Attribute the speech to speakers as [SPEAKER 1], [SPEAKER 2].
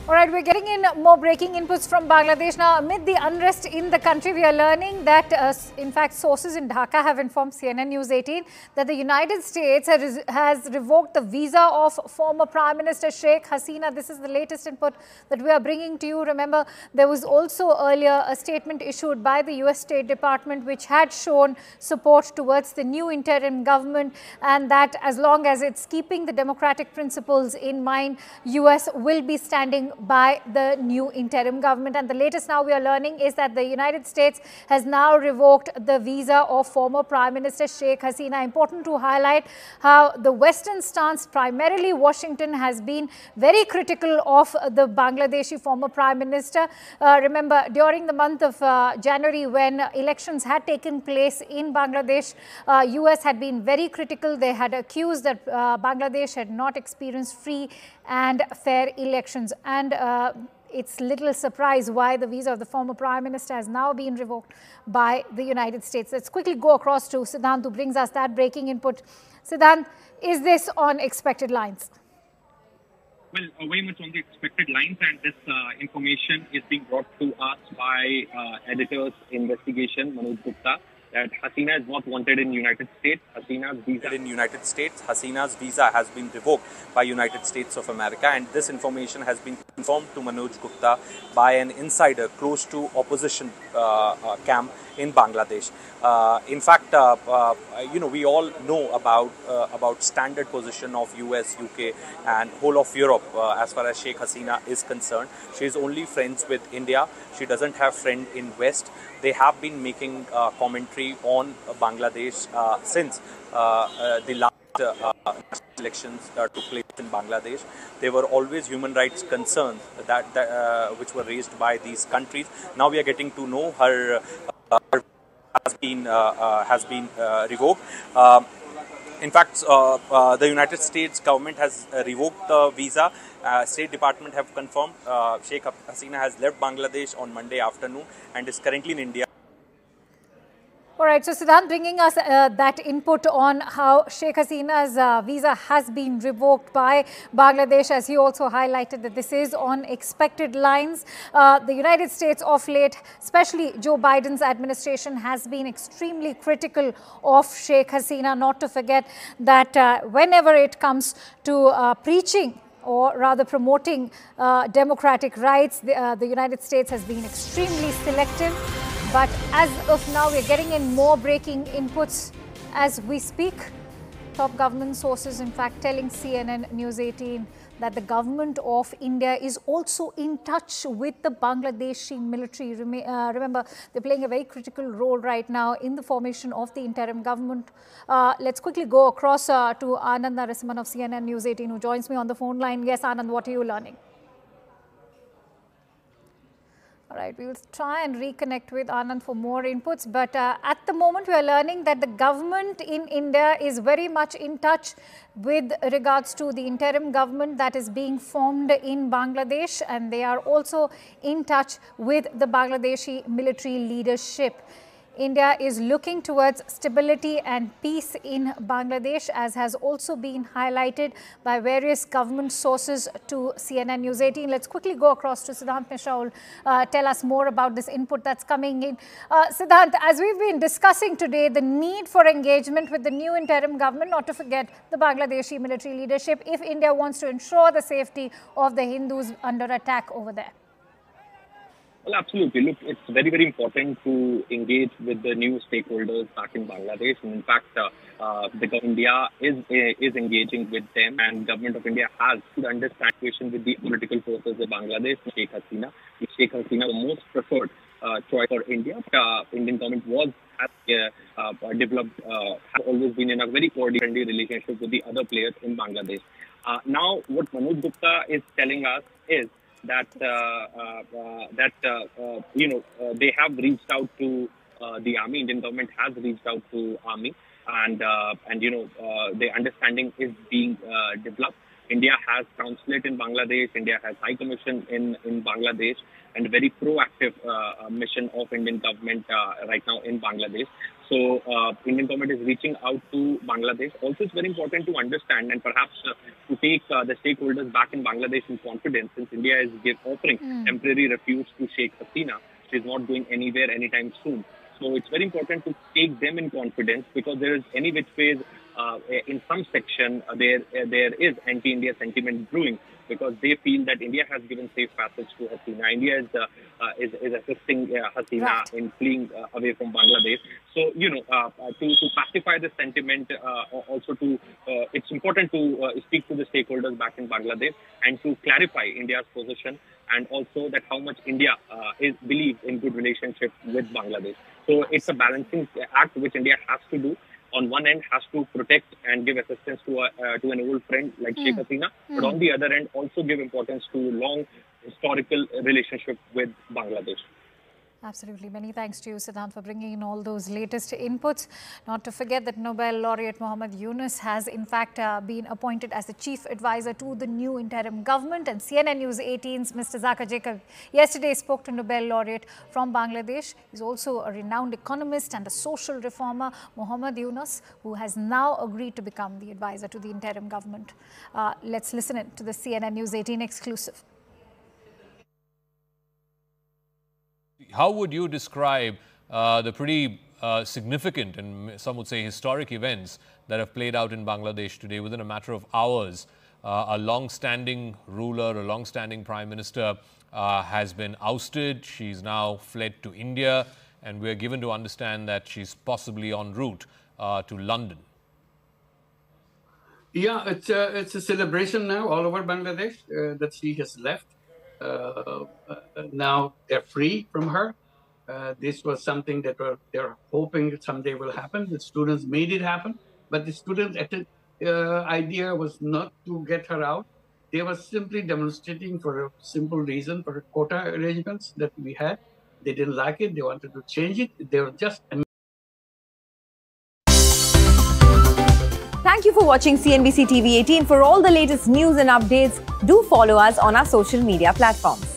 [SPEAKER 1] All right, we're getting in more breaking inputs from Bangladesh. Now, amid the unrest in the country, we are learning that, in fact, sources in Dhaka have informed CNN News 18 that the United States has revoked the visa of former Prime Minister Sheikh Hasina. This is the latest input that we are bringing to you. Remember, there was also earlier a statement issued by the U.S. State Department which had shown support towards the new interim government, and that as long as it's keeping the democratic principles in mind, U.S. will be standing by the new interim government. And the latest now we are learning is that the United States has now revoked the visa of former Prime Minister Sheikh Hasina. Important to highlight how the Western stance, primarily Washington, has been very critical of the Bangladeshi former Prime Minister. Remember, during the month of January, when elections had taken place in Bangladesh, US had been very critical. They had accused that Bangladesh had not experienced free and fair elections. And it's little surprise why the visa of the former Prime Minister has now been revoked by the United States. Let's quickly go across to Siddhant, who brings us that breaking input. Siddhant, is this on expected lines?
[SPEAKER 2] Well, very much on the expected lines, and this information is being brought to us by editor's investigation, Manoj Gupta, that Hasina is not wanted in United States. Hasina's visa has been revoked by United States of America, and this information has been confirmed to Manoj Gupta by an insider close to opposition camp in Bangladesh. In fact, we all know about standard position of US, UK and whole of Europe as far as Sheikh Hasina is concerned. She is only friends with India. She doesn't have friend in West. They have been making commentary on Bangladesh since the last elections took place in Bangladesh. There were always human rights concerns that which were raised by these countries. Now we are getting to know her has been revoked. In fact, the United States government has revoked the visa. State Department have confirmed Sheikh Hasina has left Bangladesh on Monday afternoon and is currently in India.
[SPEAKER 1] All right, so Siddhant bringing us that input on how Sheikh Hasina's visa has been revoked by Bangladesh, as he also highlighted that this is on expected lines. The United States of late, especially Joe Biden's administration, has been extremely critical of Sheikh Hasina, not to forget that whenever it comes to preaching or rather promoting democratic rights, the United States has been extremely selective. But as of now, we're getting in more breaking inputs as we speak. Top government sources, in fact, telling CNN News 18 that the government of India is also in touch with the Bangladeshi military. Remember, they're playing a very critical role right now in the formation of the interim government. Let's quickly go across to Anand Narasimhan of CNN News 18, who joins me on the phone line. Yes, Anand, what are you learning? All right, we will try and reconnect with Anand for more inputs. But at the moment, we are learning that the government in India is very much in touch with regards to the interim government that is being formed in Bangladesh. And they are also in touch with the Bangladeshi military leadership. India is looking towards stability and peace in Bangladesh, as has also been highlighted by various government sources to CNN News 18. Let's quickly go across to Siddhant Mishra, who will tell us more about this input that's coming in. Siddhant, as we've been discussing today, the need for engagement with the new interim government, not to forget the Bangladeshi military leadership, if India wants to ensure the safety of the Hindus under attack over there.
[SPEAKER 2] Well, absolutely. Look, it's very, very important to engage with the new stakeholders back in Bangladesh. And in fact, India is engaging with them, and government of India has to understand situation with the political forces of Bangladesh. Sheikh Hasina, the most preferred choice for India. Indian government has developed, has always been in a very cordial relationship with the other players in Bangladesh. Now, what Manoj Gupta is telling us is that they have reached out to the army. Indian government has reached out to army, and the understanding is being developed. India has consulate in Bangladesh. India has High Commission in Bangladesh, and a very proactive mission of Indian government right now in Bangladesh. So Indian government is reaching out to Bangladesh. Also, it's very important to understand and perhaps to take the stakeholders back in Bangladesh in confidence, since India is offering temporary refuge to Sheikh Hasina. She's not going anywhere anytime soon. So it's very important to take them in confidence, because there is any which ways in some section there is anti-India sentiment brewing, because they feel that India has given safe passage to Hasina. India is assisting Hasina in fleeing away from Bangladesh. So, to pacify the sentiment, also it's important to speak to the stakeholders back in Bangladesh and to clarify India's position, and also that how much India believes in good relationship with Bangladesh. So it's a balancing act which India has to do. On one end, has to protect and give assistance to an old friend like Sheikh Hasina, but on the other end, also give importance to long historical relationship with Bangladesh.
[SPEAKER 1] Absolutely. Many thanks to you, Siddhant, for bringing in all those latest inputs. Not to forget that Nobel laureate Muhammad Yunus has in fact been appointed as the chief advisor to the new interim government, and CNN News 18's Mr. Zaka Jacob yesterday spoke to Nobel laureate from Bangladesh. He's also a renowned economist and a social reformer, Muhammad Yunus, who has now agreed to become the advisor to the interim government. Let's listen in to the CNN News 18 exclusive.
[SPEAKER 3] How would you describe the pretty significant and some would say historic events that have played out in Bangladesh today? Within a matter of hours, a long-standing ruler, a long-standing prime minister has been ousted. She's now fled to India, and we're given to understand that she's possibly en route to London.
[SPEAKER 4] Yeah, it's a celebration now all over Bangladesh that she has left. Now they're free from her. This was something that they're hoping someday will happen. The students made it happen, but the students' idea was not to get her out. They were simply demonstrating for a simple reason, for quota arrangements that we had. They didn't like it. They wanted to change it. They were just...
[SPEAKER 5] Thank you for watching CNBC TV 18. For all the latest news and updates, do follow us on our social media platforms.